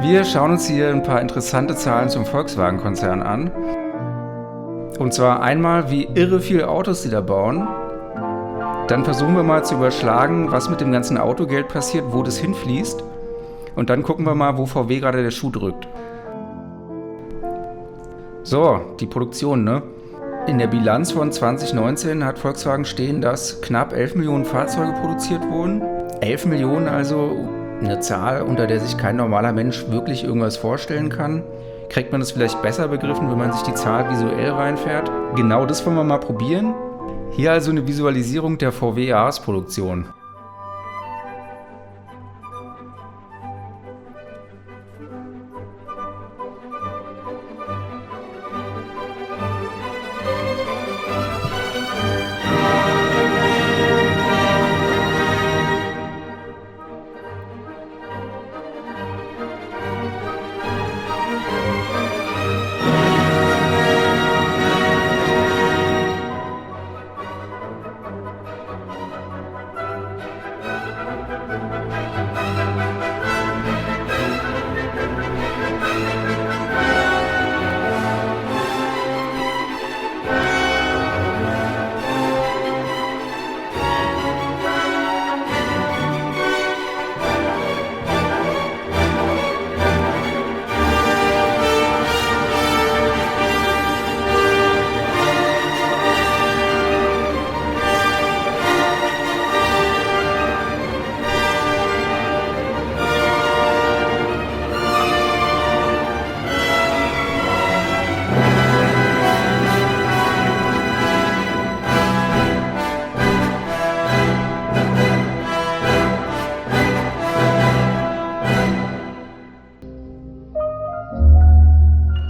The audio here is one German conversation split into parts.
Wir schauen uns hier ein paar interessante Zahlen zum Volkswagen-Konzern an. Und zwar einmal, wie irre viele Autos sie da bauen. Dann versuchen wir mal zu überschlagen, was mit dem ganzen Autogeld passiert, wo das hinfließt. Und dann gucken wir mal, wo VW gerade der Schuh drückt. So, die Produktion, ne? In der Bilanz von 2019 hat Volkswagen stehen, dass knapp 11 Millionen Fahrzeuge produziert wurden. 11 Millionen also, eine Zahl, unter der sich kein normaler Mensch wirklich irgendwas vorstellen kann. Kriegt man das vielleicht besser begriffen, wenn man sich die Zahl visuell reinfährt? Genau das wollen wir mal probieren. Hier also eine Visualisierung der VW-Jahresproduktion.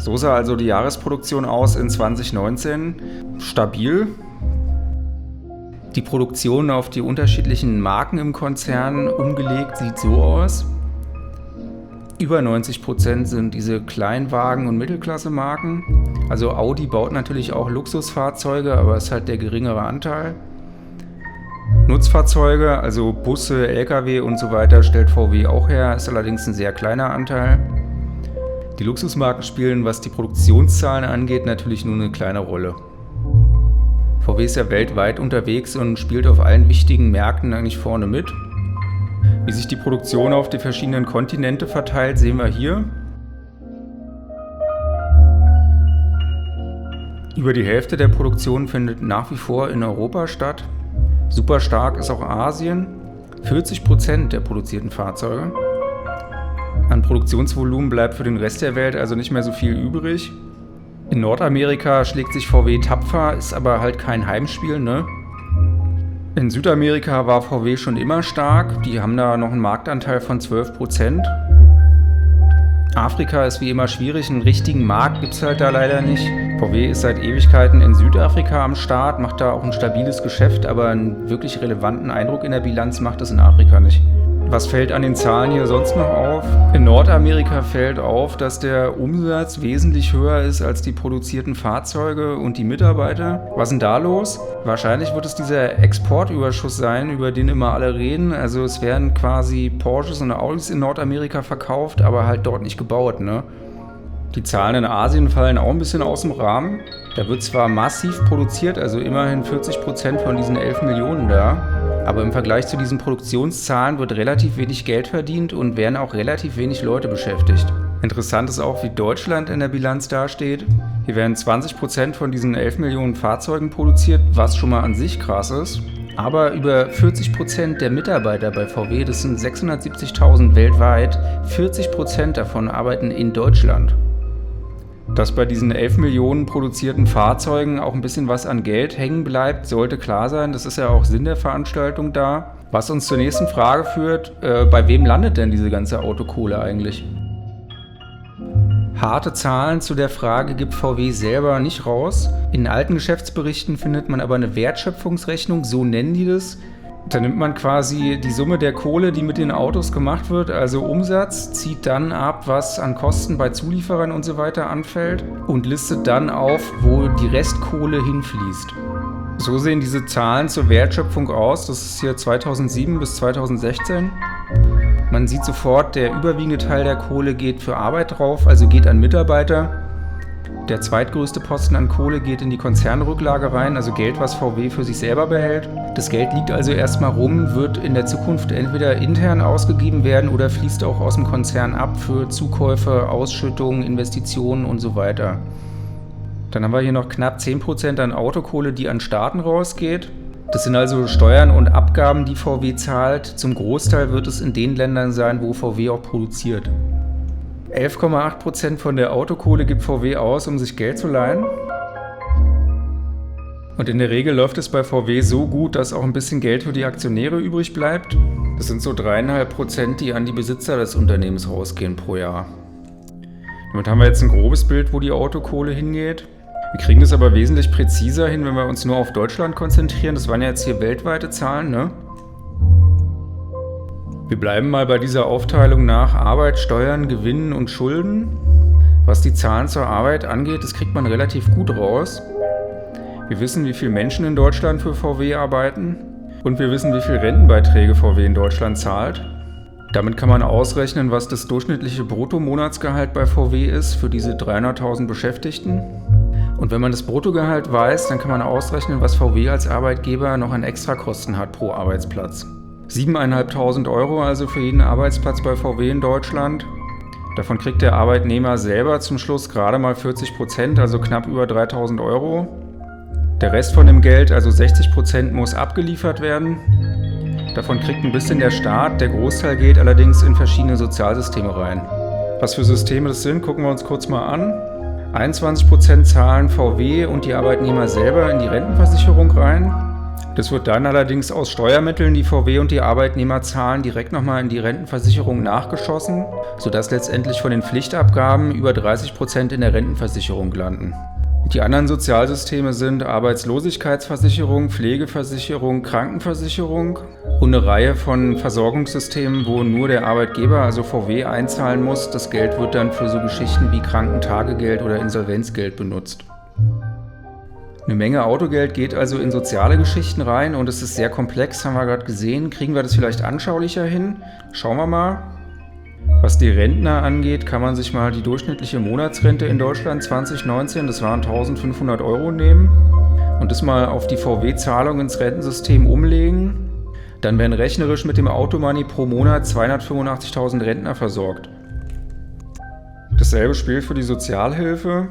So sah also die Jahresproduktion aus in 2019. Stabil. Die Produktion auf die unterschiedlichen Marken im Konzern umgelegt sieht so aus. Über 90% sind diese Kleinwagen- und Mittelklasse-Marken. Also Audi baut natürlich auch Luxusfahrzeuge, aber ist halt der geringere Anteil. Nutzfahrzeuge, also Busse, Lkw und so weiter, stellt VW auch her, ist allerdings ein sehr kleiner Anteil. Die Luxusmarken spielen, was die Produktionszahlen angeht, natürlich nur eine kleine Rolle. VW ist ja weltweit unterwegs und spielt auf allen wichtigen Märkten eigentlich vorne mit. Wie sich die Produktion auf die verschiedenen Kontinente verteilt, sehen wir hier. Über die Hälfte der Produktion findet nach wie vor in Europa statt. Super stark ist auch Asien. 40% der produzierten Fahrzeuge. An Produktionsvolumen bleibt für den Rest der Welt also nicht mehr so viel übrig. In Nordamerika schlägt sich VW tapfer, ist aber halt kein Heimspiel, ne? In Südamerika war VW schon immer stark, die haben da noch einen Marktanteil von 12%. Afrika ist wie immer schwierig, einen richtigen Markt gibt es halt da leider nicht. VW ist seit Ewigkeiten in Südafrika am Start, macht da auch ein stabiles Geschäft, aber einen wirklich relevanten Eindruck in der Bilanz macht es in Afrika nicht. Was fällt an den Zahlen hier sonst noch auf? In Nordamerika fällt auf, dass der Umsatz wesentlich höher ist als die produzierten Fahrzeuge und die Mitarbeiter. Was ist denn da los? Wahrscheinlich wird es dieser Exportüberschuss sein, über den immer alle reden. Also es werden quasi Porsches und Audis in Nordamerika verkauft, aber halt dort nicht gebaut, ne? Die Zahlen in Asien fallen auch ein bisschen aus dem Rahmen. Da wird zwar massiv produziert, also immerhin 40% von diesen 11 Millionen da. Aber im Vergleich zu diesen Produktionszahlen wird relativ wenig Geld verdient und werden auch relativ wenig Leute beschäftigt. Interessant ist auch, wie Deutschland in der Bilanz dasteht. Hier werden 20% von diesen 11 Millionen Fahrzeugen produziert, was schon mal an sich krass ist. Aber über 40% der Mitarbeiter bei VW, das sind 670.000 weltweit, 40% davon arbeiten in Deutschland. Dass bei diesen 11 Millionen produzierten Fahrzeugen auch ein bisschen was an Geld hängen bleibt, sollte klar sein. Das ist ja auch Sinn der Veranstaltung da. Was uns zur nächsten Frage führt, bei wem landet denn diese ganze Autokohle eigentlich? Harte Zahlen zu der Frage gibt VW selber nicht raus. In alten Geschäftsberichten findet man aber eine Wertschöpfungsrechnung, so nennen die das. Da nimmt man quasi die Summe der Kohle, die mit den Autos gemacht wird, also Umsatz, zieht dann ab, was an Kosten bei Zulieferern und so weiter anfällt und listet dann auf, wo die Restkohle hinfließt. So sehen diese Zahlen zur Wertschöpfung aus. Das ist hier 2007 bis 2016. Man sieht sofort, der überwiegende Teil der Kohle geht für Arbeit drauf, also geht an Mitarbeiter. Der zweitgrößte Posten an Kohle geht in die Konzernrücklage rein, also Geld, was VW für sich selber behält. Das Geld liegt also erstmal rum, wird in der Zukunft entweder intern ausgegeben werden oder fließt auch aus dem Konzern ab für Zukäufe, Ausschüttungen, Investitionen und so weiter. Dann haben wir hier noch knapp 10% an Autokohle, die an Staaten rausgeht. Das sind also Steuern und Abgaben, die VW zahlt. Zum Großteil wird es in den Ländern sein, wo VW auch produziert. 11,8% von der Autokohle gibt VW aus, um sich Geld zu leihen. Und in der Regel läuft es bei VW so gut, dass auch ein bisschen Geld für die Aktionäre übrig bleibt. Das sind so 3,5%, die an die Besitzer des Unternehmens rausgehen pro Jahr. Damit haben wir jetzt ein grobes Bild, wo die Autokohle hingeht. Wir kriegen das aber wesentlich präziser hin, wenn wir uns nur auf Deutschland konzentrieren. Das waren ja jetzt hier weltweite Zahlen, ne? Wir bleiben mal bei dieser Aufteilung nach Arbeit, Steuern, Gewinnen und Schulden. Was die Zahlen zur Arbeit angeht, das kriegt man relativ gut raus. Wir wissen, wie viele Menschen in Deutschland für VW arbeiten und wir wissen, wie viele Rentenbeiträge VW in Deutschland zahlt. Damit kann man ausrechnen, was das durchschnittliche Bruttomonatsgehalt bei VW ist für diese 300.000 Beschäftigten. Und wenn man das Bruttogehalt weiß, dann kann man ausrechnen, was VW als Arbeitgeber noch an Extrakosten hat pro Arbeitsplatz. 7.500 € also für jeden Arbeitsplatz bei VW in Deutschland. Davon kriegt der Arbeitnehmer selber zum Schluss gerade mal 40%, also knapp über 3.000 €. Der Rest von dem Geld, also 60%, muss abgeliefert werden. Davon kriegt ein bisschen der Staat, der Großteil geht allerdings in verschiedene Sozialsysteme rein. Was für Systeme das sind, gucken wir uns kurz mal an. 21% zahlen VW und die Arbeitnehmer selber in die Rentenversicherung rein. Das wird dann allerdings aus Steuermitteln, die VW und die Arbeitnehmer zahlen, direkt nochmal in die Rentenversicherung nachgeschossen, sodass letztendlich von den Pflichtabgaben über 30% in der Rentenversicherung landen. Die anderen Sozialsysteme sind Arbeitslosigkeitsversicherung, Pflegeversicherung, Krankenversicherung und eine Reihe von Versorgungssystemen, wo nur der Arbeitgeber, also VW, einzahlen muss. Das Geld wird dann für so Geschichten wie Krankentagegeld oder Insolvenzgeld benutzt. Eine Menge Autogeld geht also in soziale Geschichten rein und es ist sehr komplex, haben wir gerade gesehen. Kriegen wir das vielleicht anschaulicher hin? Schauen wir mal. Was die Rentner angeht, kann man sich mal die durchschnittliche Monatsrente in Deutschland 2019, das waren 1.500 € nehmen und das mal auf die VW-Zahlung ins Rentensystem umlegen. Dann werden rechnerisch mit dem Automoney pro Monat 285.000 Rentner versorgt. Dasselbe Spiel für die Sozialhilfe.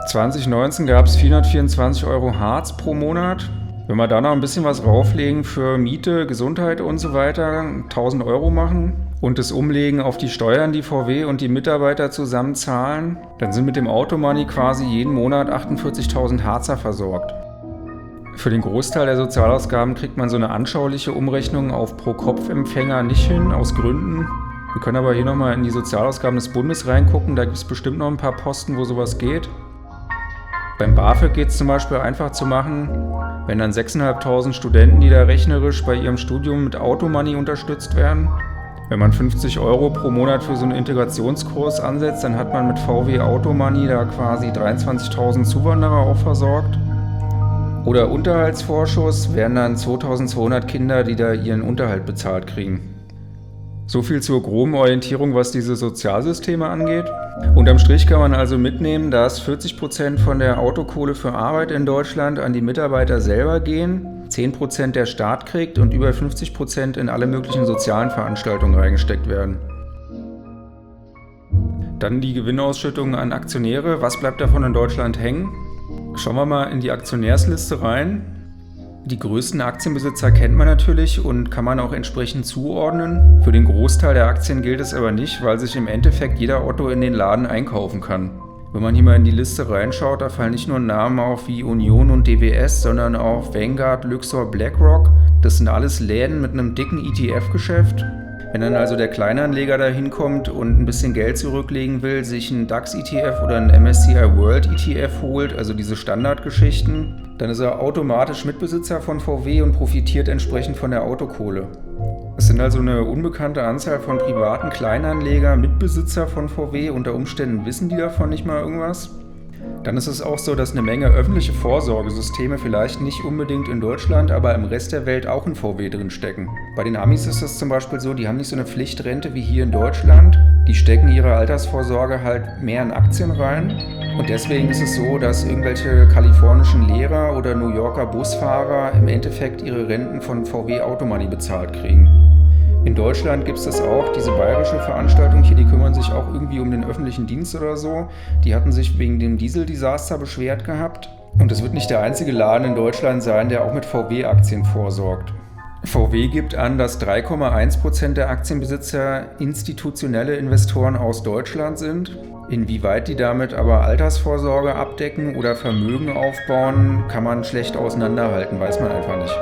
2019 gab es 424 € Hartz pro Monat. Wenn wir da noch ein bisschen was rauflegen für Miete, Gesundheit und so weiter, 1.000 € machen und das umlegen auf die Steuern, die VW und die Mitarbeiter zusammen zahlen, dann sind mit dem Automoney quasi jeden Monat 48.000 Harzer versorgt. Für den Großteil der Sozialausgaben kriegt man so eine anschauliche Umrechnung auf Pro-Kopf-Empfänger nicht hin, aus Gründen. Wir können aber hier nochmal in die Sozialausgaben des Bundes reingucken, da gibt es bestimmt noch ein paar Posten, wo sowas geht. Beim BAföG geht es zum Beispiel einfach zu machen, wenn dann 6.500 Studenten, die da rechnerisch bei ihrem Studium mit Automoney unterstützt werden. Wenn man 50 € pro Monat für so einen Integrationskurs ansetzt, dann hat man mit VW Automoney da quasi 23.000 Zuwanderer auch versorgt. Oder Unterhaltsvorschuss wären dann 2.200 Kinder, die da ihren Unterhalt bezahlt kriegen. So viel zur groben Orientierung, was diese Sozialsysteme angeht. Unterm Strich kann man also mitnehmen, dass 40% von der Autokohle für Arbeit in Deutschland an die Mitarbeiter selber gehen, 10% der Staat kriegt und über 50% in alle möglichen sozialen Veranstaltungen reingesteckt werden. Dann die Gewinnausschüttungen an Aktionäre. Was bleibt davon in Deutschland hängen? Schauen wir mal in die Aktionärsliste rein. Die größten Aktienbesitzer kennt man natürlich und kann man auch entsprechend zuordnen. Für den Großteil der Aktien gilt es aber nicht, weil sich im Endeffekt jeder Otto in den Laden einkaufen kann. Wenn man hier mal in die Liste reinschaut, da fallen nicht nur Namen auf wie Union und DWS, sondern auch Vanguard, Luxor, BlackRock. Das sind alles Läden mit einem dicken ETF-Geschäft. Wenn dann also der Kleinanleger da hinkommt und ein bisschen Geld zurücklegen will, sich einen DAX-ETF oder einen MSCI World ETF holt, also diese Standardgeschichten, dann ist er automatisch Mitbesitzer von VW und profitiert entsprechend von der Autokohle. Es sind also eine unbekannte Anzahl von privaten Kleinanleger, Mitbesitzer von VW, unter Umständen wissen die davon nicht mal irgendwas. Dann ist es auch so, dass eine Menge öffentliche Vorsorgesysteme vielleicht nicht unbedingt in Deutschland, aber im Rest der Welt auch in VW drin stecken. Bei den Amis ist es zum Beispiel so, die haben nicht so eine Pflichtrente wie hier in Deutschland. Die stecken ihre Altersvorsorge halt mehr in Aktien rein. Und deswegen ist es so, dass irgendwelche kalifornischen Lehrer oder New Yorker Busfahrer im Endeffekt ihre Renten von VW Automoney bezahlt kriegen. In Deutschland gibt es das auch, diese bayerische Veranstaltung hier, die kümmern sich auch irgendwie um den öffentlichen Dienst oder so. Die hatten sich wegen dem Dieseldesaster beschwert gehabt. Und es wird nicht der einzige Laden in Deutschland sein, der auch mit VW-Aktien vorsorgt. VW gibt an, dass 3,1% der Aktienbesitzer institutionelle Investoren aus Deutschland sind. Inwieweit die damit aber Altersvorsorge abdecken oder Vermögen aufbauen, kann man schlecht auseinanderhalten, weiß man einfach nicht.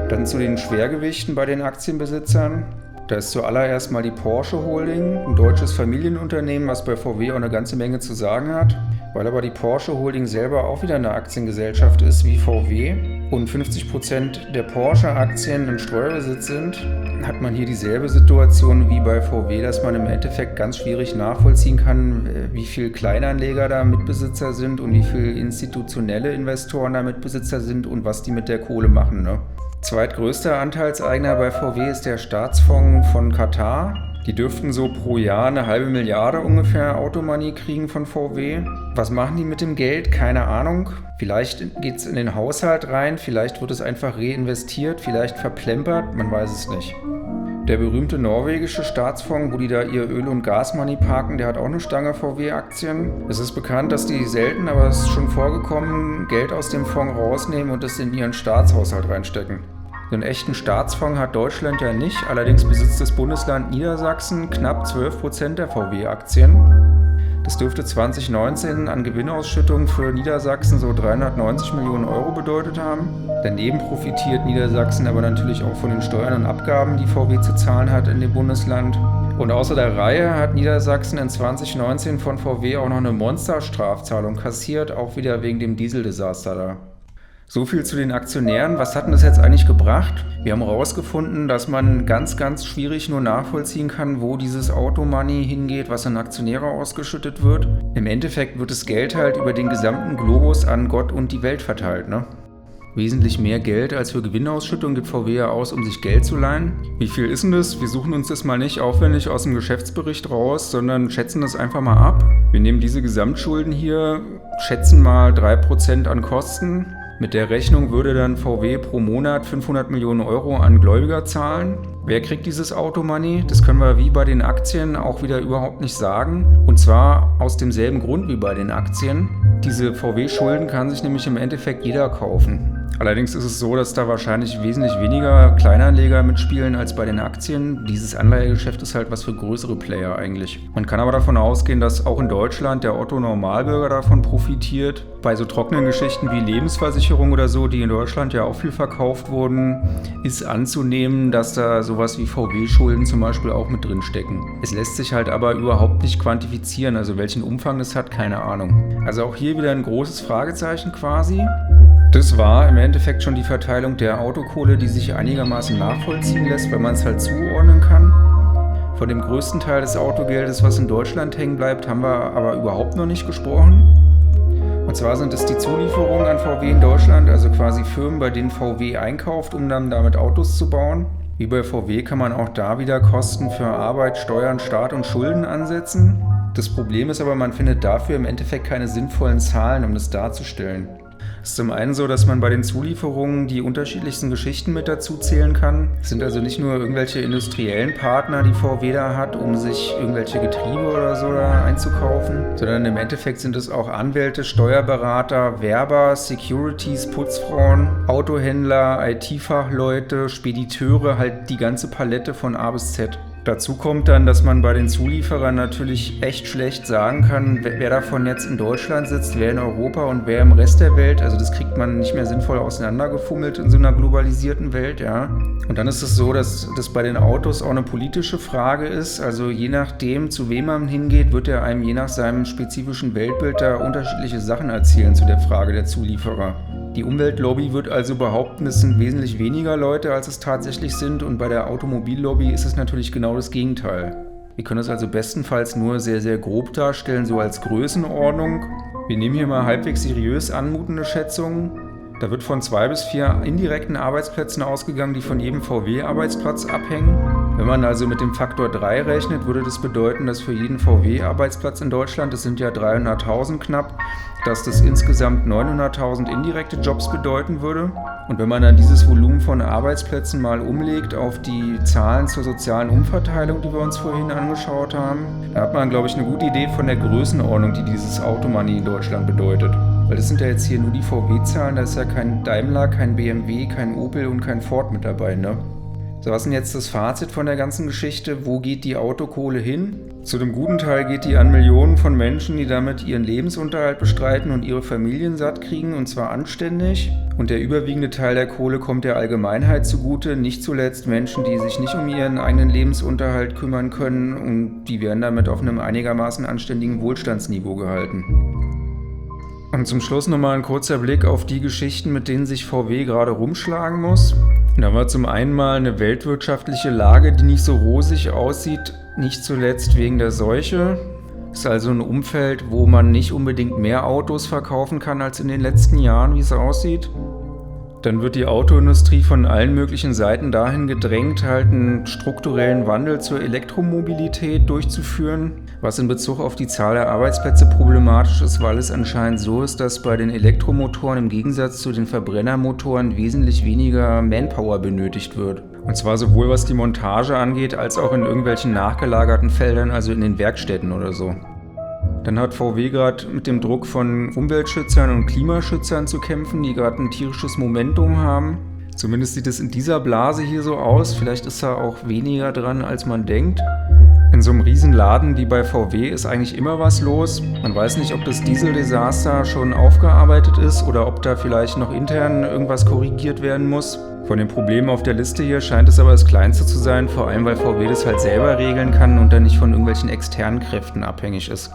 Dann zu den Schwergewichten bei den Aktienbesitzern. Da ist zuallererst mal die Porsche Holding, ein deutsches Familienunternehmen, was bei VW auch eine ganze Menge zu sagen hat. Weil aber die Porsche Holding selber auch wieder eine Aktiengesellschaft ist wie VW und 50% der Porsche-Aktien im Steuerbesitz sind, hat man hier dieselbe Situation wie bei VW, dass man im Endeffekt ganz schwierig nachvollziehen kann, wie viele Kleinanleger da Mitbesitzer sind und wie viele institutionelle Investoren da Mitbesitzer sind und was die mit der Kohle machen, ne? Zweitgrößter Anteilseigner bei VW ist der Staatsfonds von Katar. Die dürften so pro Jahr eine halbe Milliarde ungefähr Automoney kriegen von VW. Was machen die mit dem Geld? Keine Ahnung. Vielleicht geht es in den Haushalt rein, vielleicht wird es einfach reinvestiert, vielleicht verplempert, man weiß es nicht. Der berühmte norwegische Staatsfonds, wo die da ihr Öl- und Gasmoney parken, der hat auch eine Stange VW-Aktien. Es ist bekannt, dass die selten, aber es ist schon vorgekommen, Geld aus dem Fonds rausnehmen und es in ihren Staatshaushalt reinstecken. So einen echten Staatsfonds hat Deutschland ja nicht, allerdings besitzt das Bundesland Niedersachsen knapp 12% der VW-Aktien. Das dürfte 2019 an Gewinnausschüttungen für Niedersachsen so 390 Millionen Euro bedeutet haben. Daneben profitiert Niedersachsen aber natürlich auch von den Steuern und Abgaben, die VW zu zahlen hat in dem Bundesland. Und außer der Reihe hat Niedersachsen in 2019 von VW auch noch eine Monsterstrafzahlung kassiert, auch wieder wegen dem Dieseldesaster da. So viel zu den Aktionären. Was hat denn das jetzt eigentlich gebracht? Wir haben herausgefunden, dass man ganz schwierig nur nachvollziehen kann, wo dieses Automoney hingeht, was an Aktionäre ausgeschüttet wird. Im Endeffekt wird das Geld halt über den gesamten Globus an Gott und die Welt verteilt, ne? Wesentlich mehr Geld als für Gewinnausschüttung gibt VW ja aus, um sich Geld zu leihen. Wie viel ist denn das? Wir suchen uns das mal nicht aufwendig aus dem Geschäftsbericht raus, sondern schätzen das einfach mal ab. Wir nehmen diese Gesamtschulden hier, schätzen mal 3% an Kosten. Mit der Rechnung würde dann VW pro Monat 500 Millionen Euro an Gläubiger zahlen. Wer kriegt dieses Automoney? Das können wir wie bei den Aktien auch wieder überhaupt nicht sagen. Und zwar aus demselben Grund wie bei den Aktien. Diese VW-Schulden kann sich nämlich im Endeffekt jeder kaufen. Allerdings ist es so, dass da wahrscheinlich wesentlich weniger Kleinanleger mitspielen als bei den Aktien. Dieses Anleihegeschäft ist halt was für größere Player eigentlich. Man kann aber davon ausgehen, dass auch in Deutschland der Otto-Normalbürger davon profitiert. Bei so trockenen Geschichten wie Lebensversicherung oder so, die in Deutschland ja auch viel verkauft wurden, ist anzunehmen, dass da sowas wie VW-Schulden zum Beispiel auch mit drin stecken. Es lässt sich halt aber überhaupt nicht quantifizieren, also welchen Umfang das hat, keine Ahnung. Also auch hier wieder ein großes Fragezeichen quasi. Das war im Endeffekt schon die Verteilung der Autokohle, die sich einigermaßen nachvollziehen lässt, wenn man es halt zuordnen kann. Von dem größten Teil des Autogeldes, was in Deutschland hängen bleibt, haben wir aber überhaupt noch nicht gesprochen. Und zwar sind es die Zulieferungen an VW in Deutschland, also quasi Firmen, bei denen VW einkauft, um dann damit Autos zu bauen. Wie bei VW kann man auch da wieder Kosten für Arbeit, Steuern, Staat und Schulden ansetzen. Das Problem ist aber, man findet dafür im Endeffekt keine sinnvollen Zahlen, um das darzustellen. Es ist zum einen so, dass man bei den Zulieferungen die unterschiedlichsten Geschichten mit dazu zählen kann. Es sind also nicht nur irgendwelche industriellen Partner, die VW da hat, um sich irgendwelche Getriebe oder so da einzukaufen, sondern im Endeffekt sind es auch Anwälte, Steuerberater, Werber, Securities, Putzfrauen, Autohändler, IT-Fachleute, Spediteure, halt die ganze Palette von A bis Z. Dazu kommt dann, dass man bei den Zulieferern natürlich echt schlecht sagen kann, wer davon jetzt in Deutschland sitzt, wer in Europa und wer im Rest der Welt. Also das kriegt man nicht mehr sinnvoll auseinandergefummelt in so einer globalisierten Welt, ja. Und dann ist es so, dass das bei den Autos auch eine politische Frage ist. Also je nachdem, zu wem man hingeht, wird er einem je nach seinem spezifischen Weltbild da unterschiedliche Sachen erzählen zu der Frage der Zulieferer. Die Umweltlobby wird also behaupten, es sind wesentlich weniger Leute, als es tatsächlich sind, und bei der Automobillobby ist es natürlich genau das Gegenteil. Wir können es also bestenfalls nur sehr grob darstellen, so als Größenordnung. Wir nehmen hier mal halbwegs seriös anmutende Schätzungen. Da wird von 2 bis 4 indirekten Arbeitsplätzen ausgegangen, die von jedem VW-Arbeitsplatz abhängen. Wenn man also mit dem Faktor 3 rechnet, würde das bedeuten, dass für jeden VW-Arbeitsplatz in Deutschland, das sind ja 300.000 knapp, dass das insgesamt 900.000 indirekte Jobs bedeuten würde. Und wenn man dann dieses Volumen von Arbeitsplätzen mal umlegt auf die Zahlen zur sozialen Umverteilung, die wir uns vorhin angeschaut haben, dann hat man, glaube ich, eine gute Idee von der Größenordnung, die dieses Automoney in Deutschland bedeutet. Weil das sind ja jetzt hier nur die VW-Zahlen, da ist ja kein Daimler, kein BMW, kein Opel und kein Ford mit dabei, ne? So, was ist denn jetzt das Fazit von der ganzen Geschichte? Wo geht die Autokohle hin? Zu dem guten Teil geht die an Millionen von Menschen, die damit ihren Lebensunterhalt bestreiten und ihre Familien satt kriegen, und zwar anständig. Und der überwiegende Teil der Kohle kommt der Allgemeinheit zugute, nicht zuletzt Menschen, die sich nicht um ihren eigenen Lebensunterhalt kümmern können, und die werden damit auf einem einigermaßen anständigen Wohlstandsniveau gehalten. Und zum Schluss nochmal ein kurzer Blick auf die Geschichten, mit denen sich VW gerade rumschlagen muss. Da war zum einen mal eine weltwirtschaftliche Lage, die nicht so rosig aussieht, nicht zuletzt wegen der Seuche. Ist also ein Umfeld, wo man nicht unbedingt mehr Autos verkaufen kann als in den letzten Jahren, wie es aussieht. Dann wird die Autoindustrie von allen möglichen Seiten dahin gedrängt, halt einen strukturellen Wandel zur Elektromobilität durchzuführen, was in Bezug auf die Zahl der Arbeitsplätze problematisch ist, weil es anscheinend so ist, dass bei den Elektromotoren im Gegensatz zu den Verbrennermotoren wesentlich weniger Manpower benötigt wird. Und zwar sowohl was die Montage angeht, als auch in irgendwelchen nachgelagerten Feldern, also in den Werkstätten oder so. Dann hat VW gerade mit dem Druck von Umweltschützern und Klimaschützern zu kämpfen, die gerade ein tierisches Momentum haben. Zumindest sieht es in dieser Blase hier so aus. Vielleicht ist da auch weniger dran, als man denkt. In so einem Riesenladen wie bei VW ist eigentlich immer was los. Man weiß nicht, ob das Dieseldesaster schon aufgearbeitet ist oder ob da vielleicht noch intern irgendwas korrigiert werden muss. Von den Problemen auf der Liste hier scheint es aber das kleinste zu sein, vor allem weil VW das halt selber regeln kann und dann nicht von irgendwelchen externen Kräften abhängig ist.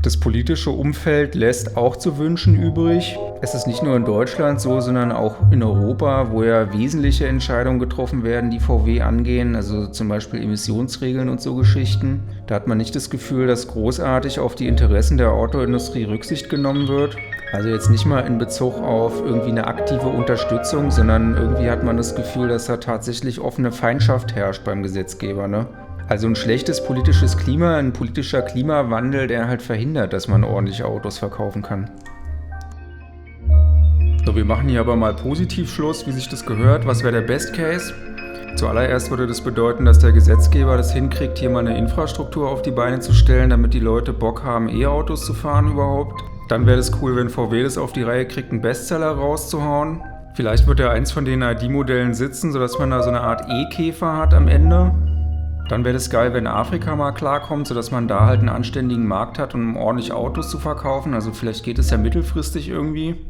Das politische Umfeld lässt auch zu wünschen übrig. Es ist nicht nur in Deutschland so, sondern auch in Europa, wo ja wesentliche Entscheidungen getroffen werden, die VW angehen, also zum Beispiel Emissionsregeln und so Geschichten. Da hat man nicht das Gefühl, dass großartig auf die Interessen der Autoindustrie Rücksicht genommen wird. Also jetzt nicht mal in Bezug auf irgendwie eine aktive Unterstützung, sondern irgendwie hat man das Gefühl, dass da tatsächlich offene Feindschaft herrscht beim Gesetzgeber, ne? Also ein schlechtes politisches Klima, ein politischer Klimawandel, der halt verhindert, dass man ordentliche Autos verkaufen kann. So, wir machen hier aber mal positiv Schluss, wie sich das gehört. Was wäre der Best Case? Zuallererst würde das bedeuten, dass der Gesetzgeber das hinkriegt, hier mal eine Infrastruktur auf die Beine zu stellen, damit die Leute Bock haben, E-Autos zu fahren überhaupt. Dann wäre es cool, wenn VW das auf die Reihe kriegt, einen Bestseller rauszuhauen. Vielleicht wird ja eins von den ID-Modellen sitzen, sodass man da so eine Art E-Käfer hat am Ende. Dann wäre es geil, wenn Afrika mal klarkommt, sodass man da halt einen anständigen Markt hat, um ordentlich Autos zu verkaufen. Also vielleicht geht es ja mittelfristig irgendwie.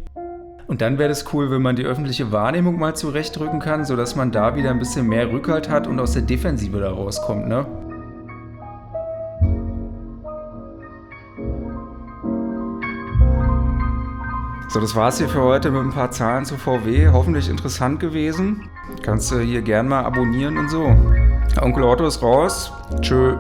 Und dann wäre es cool, wenn man die öffentliche Wahrnehmung mal zurechtrücken kann, sodass man da wieder ein bisschen mehr Rückhalt hat und aus der Defensive da rauskommt, ne? So, das war's hier für heute mit ein paar Zahlen zu VW. Hoffentlich interessant gewesen. Kannst du hier gern mal abonnieren und so. Onkel Otto ist raus. Tschö.